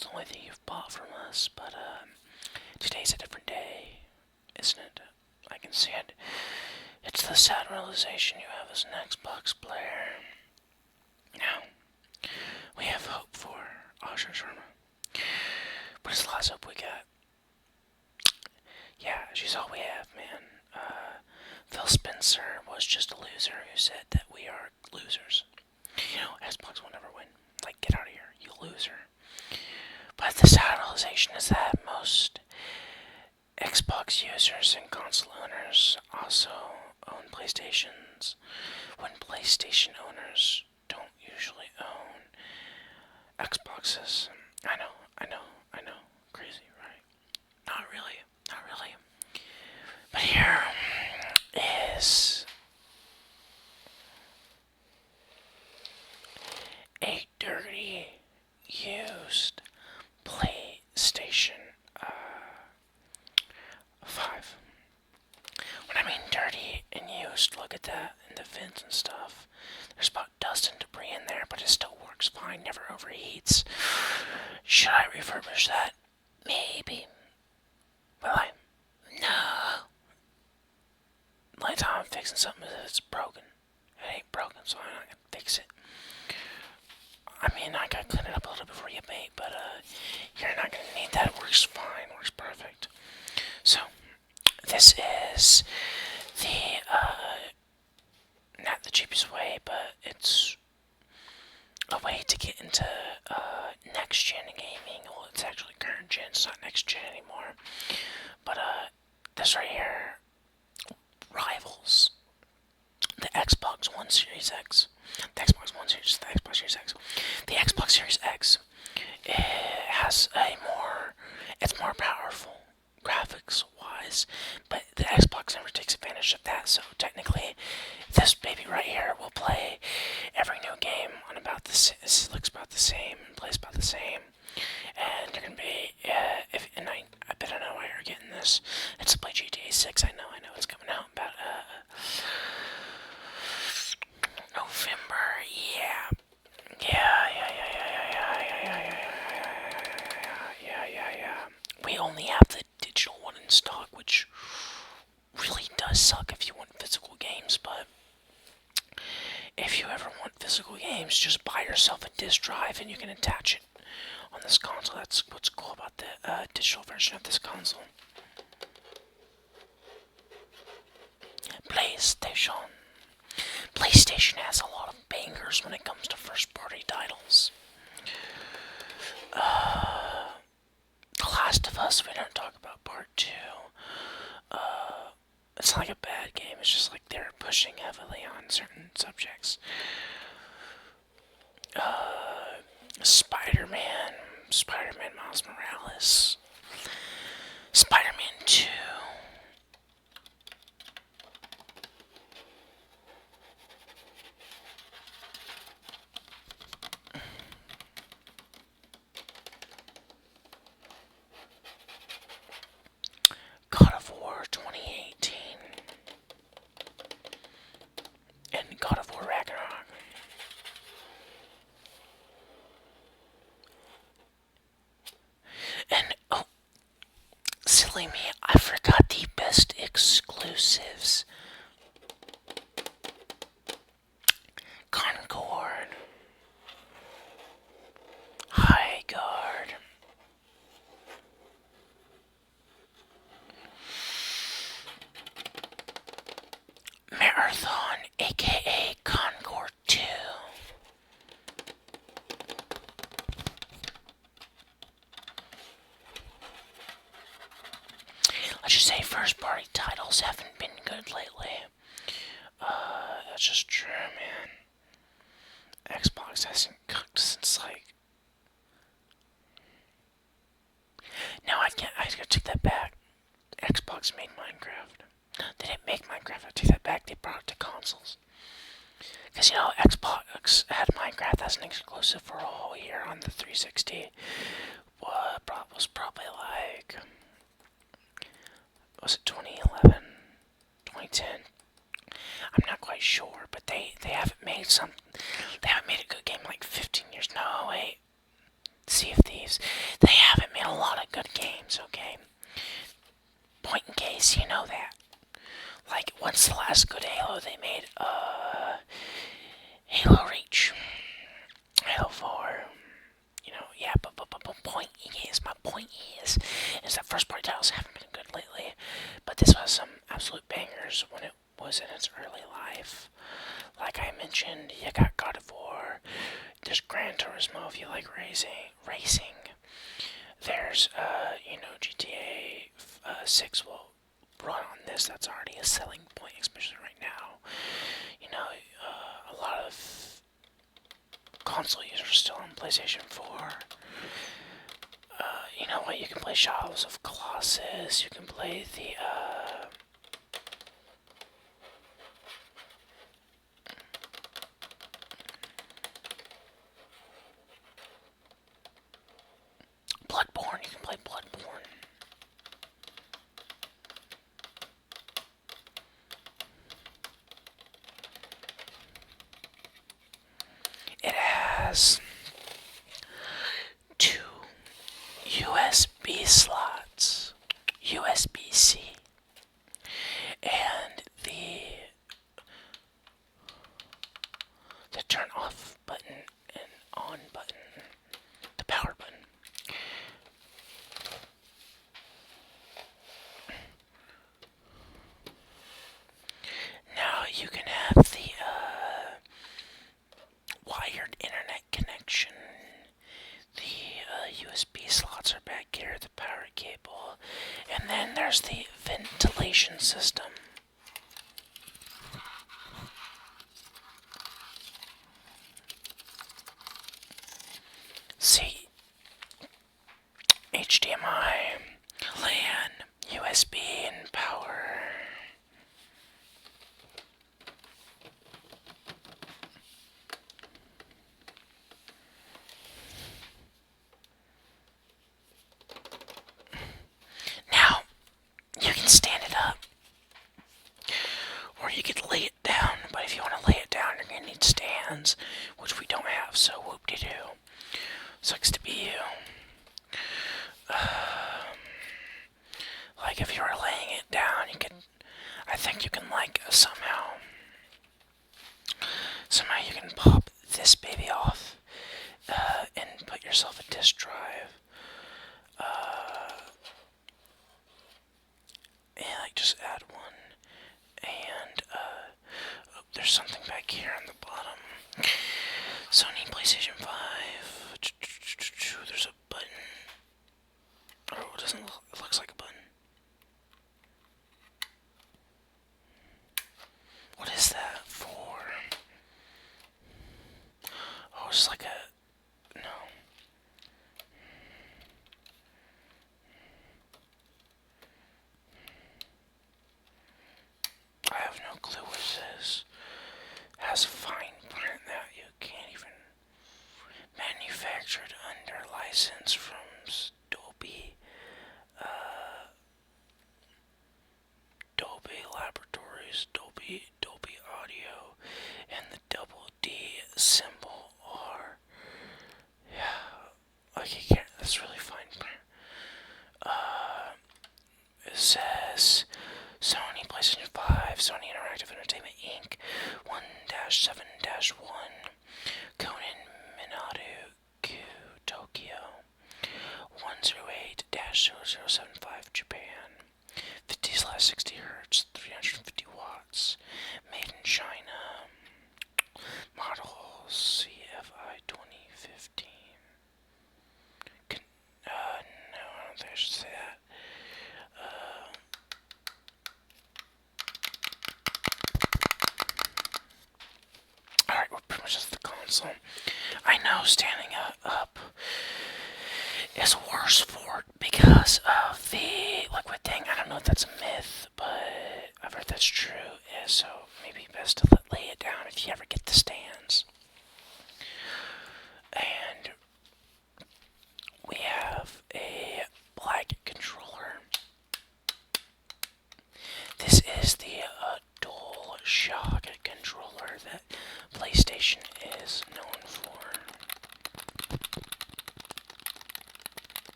that's the only thing you've bought from us, but today's a different day, isn't it? I can see it. It's the sad realization you have as an Xbox player. Now, we have hope for Asha Sharma. But it's the last hope we got. Yeah, she's all we have, man. Phil Spencer was just a loser who said that we are losers. You know, Xbox will never win. Like, get out of here, you loser. But the sad realization is that most Xbox users and console owners also own PlayStations, when PlayStation owners don't usually own Xboxes. I know. Crazy, right? Not really. But here is a dirty, used PlayStation 5. When I mean dirty and used, look at that in the vents and stuff. There's about dust and debris in there, but it still works fine, never overheats. Should I refurbish that? Maybe. Will I? No. The only time I'm fixing something is if it's broken. It ain't broken, so I'm not gonna fix it. I mean, I gotta clean it up a little before you bait, but you're not gonna need that. It works fine, works perfect. So, this is the, not the cheapest way, but it's a way to get into next-gen gaming. Well, it's actually current gen, it's not next-gen anymore. But this right here rivals the Xbox One Series X. The Xbox One Series, the Xbox Series X. The Xbox Series X, it has it's more powerful graphics-wise, but the Xbox never takes advantage of that, so technically, this baby right here will play every new game on about the it looks about the same, plays about the same, and they're gonna be, I bet I know why you're getting this. It's to play GTA 6, I know it's coming out about, November, yeah. We only have the digital one in stock, which really does suck if you want physical games, but if you ever want physical games, just buy yourself a disc drive and you can attach it on this console. That's what's cool about the digital version of this console. PlayStation has a lot of bangers when it comes to first-party titles. The Last of Us, we don't talk about part 2. It's not like a bad game, it's just like they're pushing heavily on certain subjects. Spider-Man Miles Morales, Spider-Man 2. God of War 2018 and God of War Ragnarok. And oh, silly me, I forgot the best exclusives. Concord, High Guard, Marathon, aka Concord 2. Let's just say first party titles haven't been good lately. That's just true, man. Xbox hasn't cooked since like... No, I gotta take that back. Xbox made Minecraft. They didn't make Minecraft, I take that back, they brought it to consoles. Because, you know, Xbox had Minecraft as an exclusive for a whole year on the 360. Was probably like... Was it 2011? 2010? I'm not quite sure, but they haven't made a good game like 15 years. No, wait. Sea of Thieves PS5s, they haven't made a lot of good games, okay? Point in case, you know that. Like, what's the last good Halo they made? Halo Reach. Halo 4. You know, yeah, but my point is that first party titles haven't been good lately. But this was some absolute bangers when it was in its early life. Like I mentioned, you got God of War. There's Gran Turismo if you like racing. There's, GTA 6 will run on this. That's already a selling point, especially right now. A lot of console users still on PlayStation 4. You know what? You can play Shadows of Colossus. You can play the, Bloodborne. You can play Bloodborne. It has 2 USB slots, USB-C, and the turn off button and on button, the power button. Now you can have the wired internet connection. The USB slots are back here, the power cable, and then there's the ventilation system. See, HDMI, LAN, USB, and power. Now, you can stand it up, or you could lay it down, but if you want to lay it down, you're going to need stands, which we don't have, so whoop-de-doo. Sucks to be you. Like, if you were laying it down, I think you can, somehow you can pop this baby off, and put yourself a disk drive. And, just add one. And, there's something back here on the bottom. Sony PlayStation 5. There's a button. Oh, it doesn't look, it looks like a button. What is that for? Oh, it's like a... No. I have no clue what it is. It has fine print that you can't even... Manufactured under license from Dolby Laboratories, Dolby Audio, and the double D symbol R. Yeah, like you can't. That's really fine print. It says Sony PlayStation 5, Sony Interactive Entertainment Inc. 1-7-1, Konin Minato Q, Tokyo. 108-0075, Japan. 50/60 Hz, 350 watts. Made in China. Model CFI 2015. No, I don't think I should say that. Alright, we're pretty much at the console. I know standing up is worse for it because of the liquid thing. I don't know if that's a myth, but I've heard that's true. Yeah, so maybe best to lay it down if you ever get the stands. And we have a black controller. This is the DualShock controller that PlayStation is known for.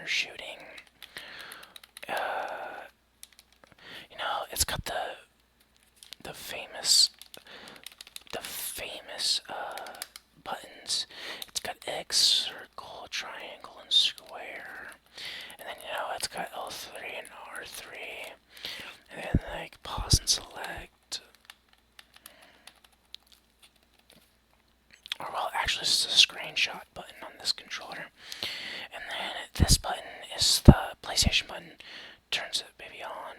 you're shooting. You know, it's got the famous buttons. It's got X, circle, triangle, and square. And then, you know, it's got L3 and R3. And then, like, pause and select. Or, well, actually, this is a screenshot button on this controller. And then this button is the PlayStation button. Turns it baby on.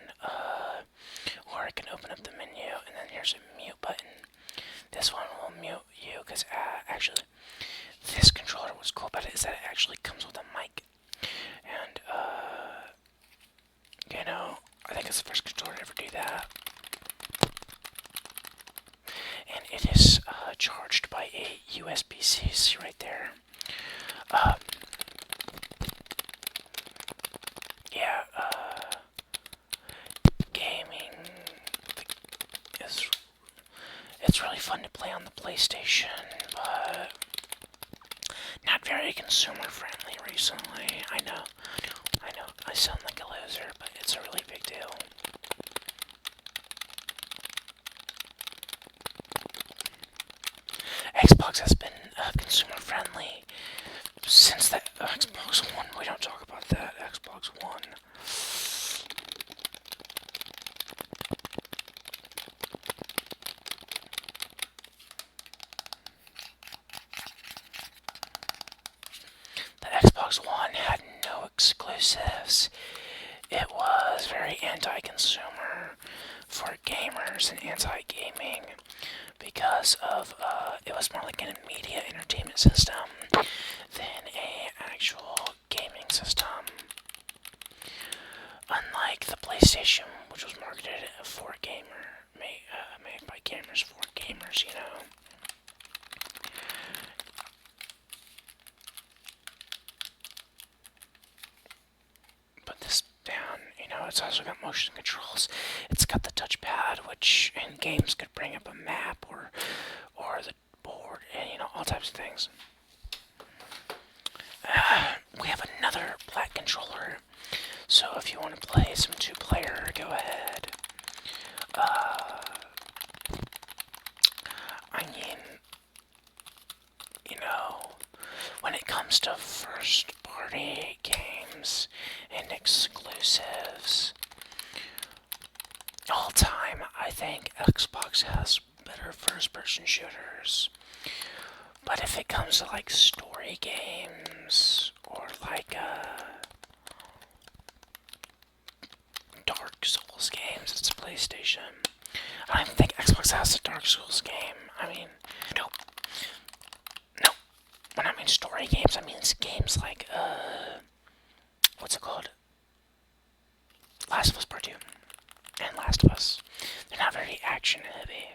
Or I can open up the menu. And then here's a mute button. This one will mute you because actually, this controller, what's cool about it is that it actually comes with a mic. And, you know, I think it's the first controller to ever do that. And it is charged by a USB-C, see right there. Yeah, gaming is, it's really fun to play on the PlayStation, but not very consumer friendly recently. I know, I sound like a loser, but it's a really big deal. Xbox has been consumer friendly since the Xbox One. We don't talk about that. Xbox One. The Xbox One had no exclusives. It was very anti-consumer for gamers and anti-gaming because of it was more like an media entertainment system than a actual gaming system. Unlike the PlayStation, which was marketed for made by gamers for gamers, you know. Put this down, you know, it's also got motion controls. It's got the touchpad, which in games could bring up a map or the board, and you know, all types of things. We have another black controller, so if you want to play some two-player, go ahead. I mean, you know, when it comes to first-party games and exclusives, all time, I think Xbox has better first-person shooters. But if it comes to like story games or like Dark Souls games, it's PlayStation. I don't even think Xbox has a Dark Souls game. I mean, nope. When I mean story games, I mean games like what's it called? Last of Us Part 2 and Last of Us. They're not very action heavy,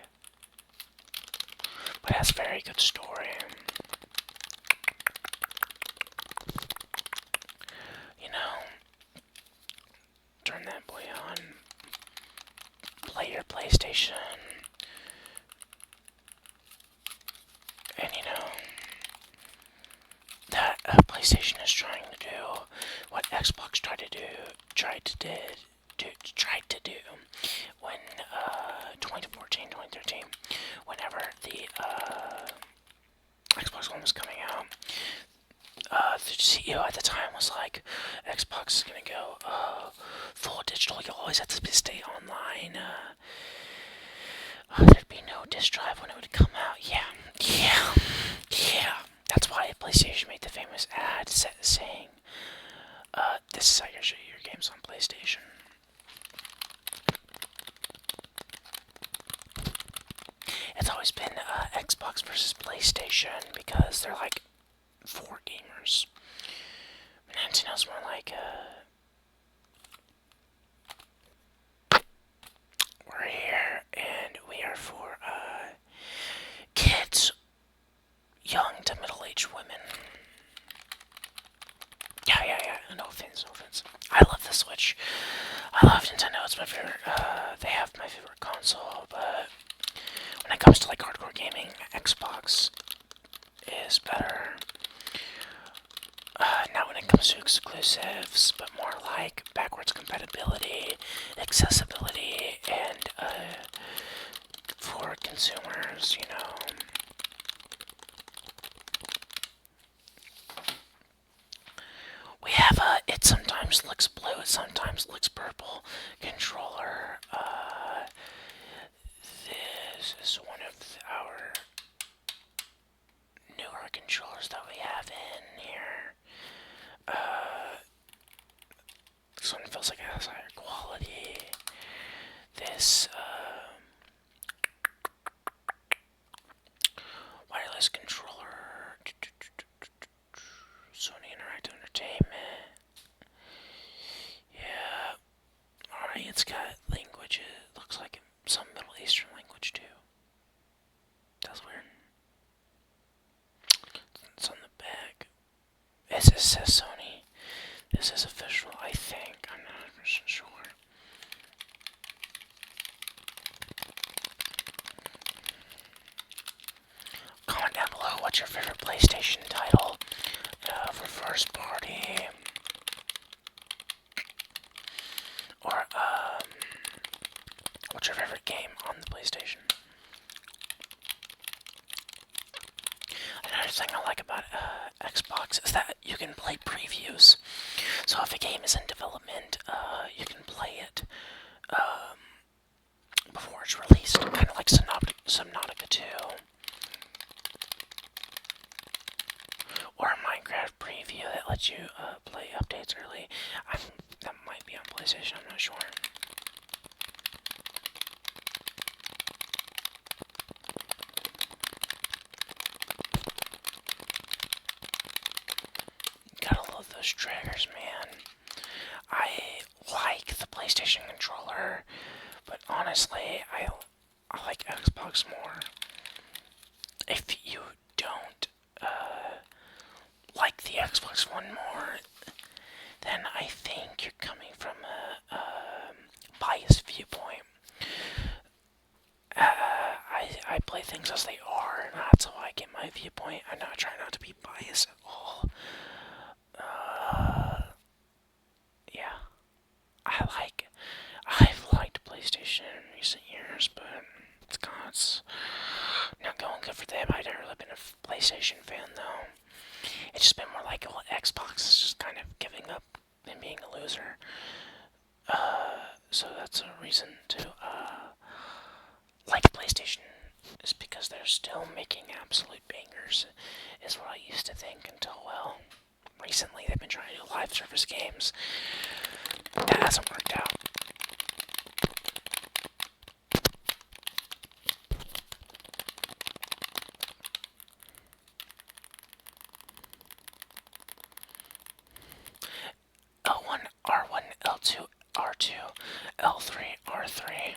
but it has a very good story. You know, turn that boy on, play your PlayStation, and you know, that PlayStation is trying to do what Xbox tried to do when 2014, 2013, whenever the Xbox One was coming out. The CEO at the time was like, Xbox is gonna go full digital. You always have to stay online. There'd be no disk drive when it would come out. Yeah. That's why PlayStation made the famous ad saying, "This is how you show your games on PlayStation." It's always been Xbox versus PlayStation because they're like for gamers. Nintendo's more like we're here and we are for kids, young to middle-aged women. Yeah. No offense. I love the Switch. I love Nintendo. It's my favorite. They have my favorite console, but when it comes to like hardcore gaming, Xbox is better. Not when it comes to exclusives, but more like backwards compatibility, accessibility, and for consumers, you know. We have it sometimes looks blue, it sometimes looks purple controller. This is one of our newer controllers that we have in here. This one feels like it has higher quality. This wireless controller, Sony Interactive Entertainment. Yeah, alright, it's got languages. Looks like some Middle Eastern language too. That's weird. It's on the back. It says Sony. This is official, I think. I'm not 100% sure. Comment down below what's your favorite PlayStation title for first party. Or, what's your favorite game on the PlayStation? Another thing I like about Xbox is that you can play previews. So if a game is in development, you can play it before it's released, kind of like Subnautica 2. Or a Minecraft preview that lets you play updates early. That might be on PlayStation, I'm not sure. Gotta love those triggers, man. I like the PlayStation controller, but honestly, I like Xbox more. If you don't like the Xbox One more, then I think you're coming from a biased viewpoint. I play things as they are, and that's how I get my viewpoint. I try not to be biased at all. Yeah, I've liked PlayStation in recent years, but it's not going good for them. I've never really been a PlayStation fan, though. It's just been more like, well, Xbox is just kind of giving up and being a loser. So that's a reason to like PlayStation, is because they're still making absolute bangers, is what I used to think until, well, recently they've been trying to do live service games. That hasn't worked out. L1, R1, L2, R2, L3, R3.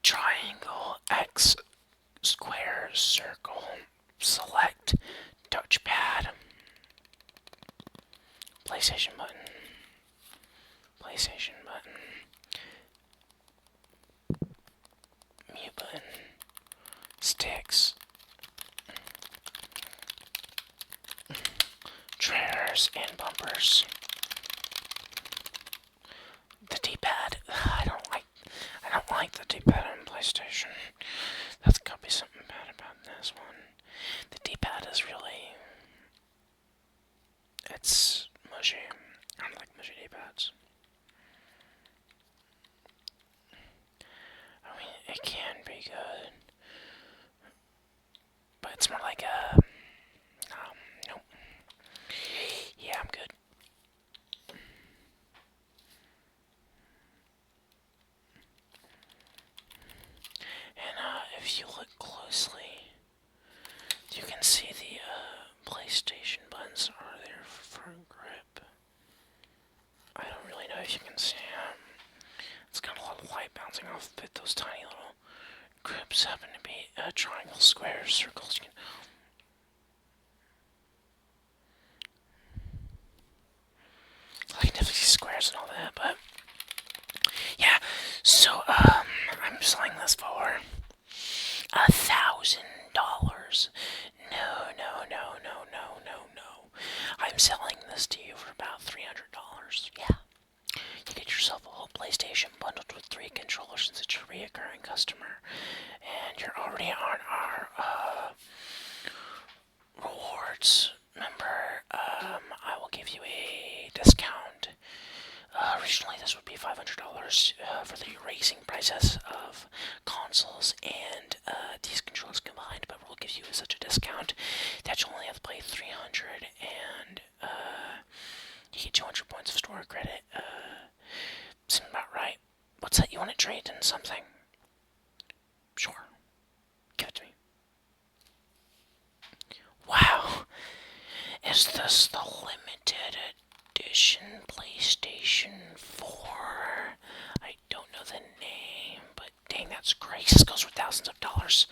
Triangle, X, square, circle, select, touchpad, PlayStation button, PlayStation button, mute button, sticks, triggers and bumpers. The D-pad, I don't like the D-pad on PlayStation. That's gotta be something bad about this one. The D-pad is really, it's mushy. I don't like mushy D-pads. I mean, it can be good, but it's more like a, nope. Yeah, I'm good. And if you look closely, you can see the PlayStation buttons are there for grip. I don't really know if you can see them. It's got a lot of light bouncing off of it. Those tiny little grips happen to be triangles, squares, circles. You can I can definitely see squares and all that, but yeah. So I'm selling this for $1,000. No. PlayStation bundled with 3 controllers since it's a reoccurring customer. And you're already on our rewards member. I will give you a discount. Originally, this would be $500 for the raising prices of consoles and these controllers combined, but we'll give you such a discount that you only have to play 300 and you get 200 points of store credit. Seems about right. What's that? You want to trade in something? Sure. Give it to me. Wow. Is this the limited edition PlayStation 4? I don't know the name, but dang, that's great. This goes for thousands of dollars.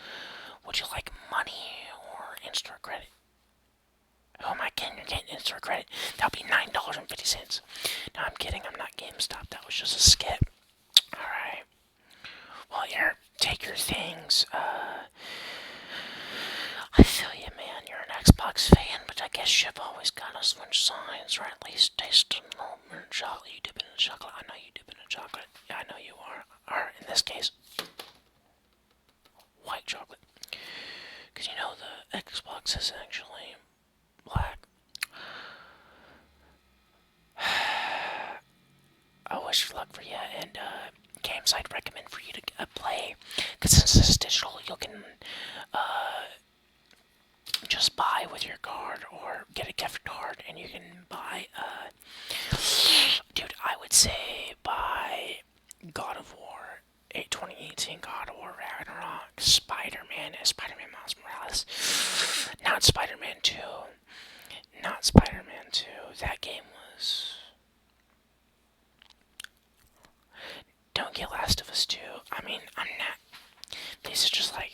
Would you like money or in-store credit? Oh my god, you're getting in-store credit. That'll be $9.50. No, I'm kidding. I'm not GameStop. That was just a skit. Alright. Well, here, take your things. I feel you, man. You're an Xbox fan, but I guess you've always got to switch sides, or at least taste a little bit of chocolate. You dip it in chocolate. I know you dip it in chocolate. Yeah, I know you are. Or, in this case, white chocolate. Because you know the Xbox is actually black. I wish luck for you, and games I'd recommend for you to play. Because since this is digital, you can just buy with your card or get a gift card, and you can buy. Dude, I would say buy God of War, 2018 God of War Ragnarok, Spider-Man Miles Morales, not Spider-Man 2, not Spider-Man 2. That game was. Don't get Last of Us 2. I mean, I'm not. This is just like.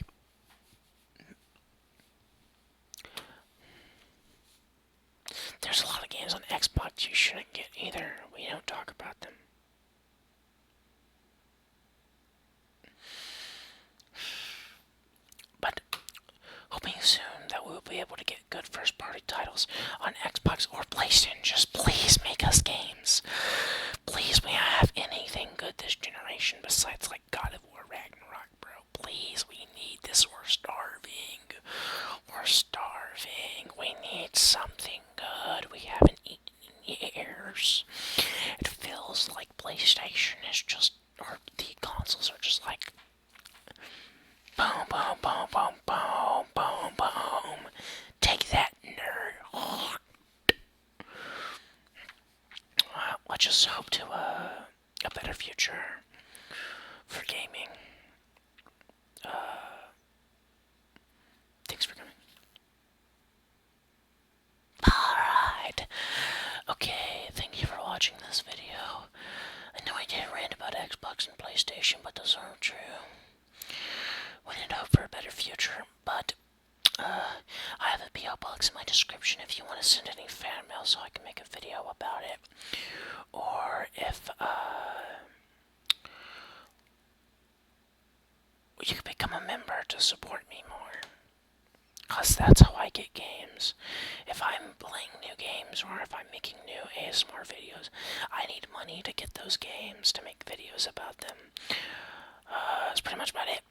There's a lot of games on Xbox you shouldn't get either. We don't talk about them. But hoping soon that we'll be able to get good first-party titles on Xbox or PlayStation. Just please make us games. Please, we have anything good this generation besides like God of War Ragnarok, bro. Please, we need this. We're starving. We're starving. We need something good. We haven't eaten in years. It feels like PlayStation is just, or the consoles are just like boom, boom, boom, boom, boom, boom, boom. Take that, nerd. Let's just hope to a better future for gaming. Thanks for coming. Alright. Okay, thank you for watching this video. I know I did rant about Xbox and PlayStation, but those aren't true. We did hope for a better future, but I have a P.O. box in my description if you want to send any fan mail so I can make a video about it. Or if you can become a member to support me more. Because that's how I get games. If I'm playing new games or if I'm making new ASMR videos, I need money to get those games to make videos about them. That's pretty much about it.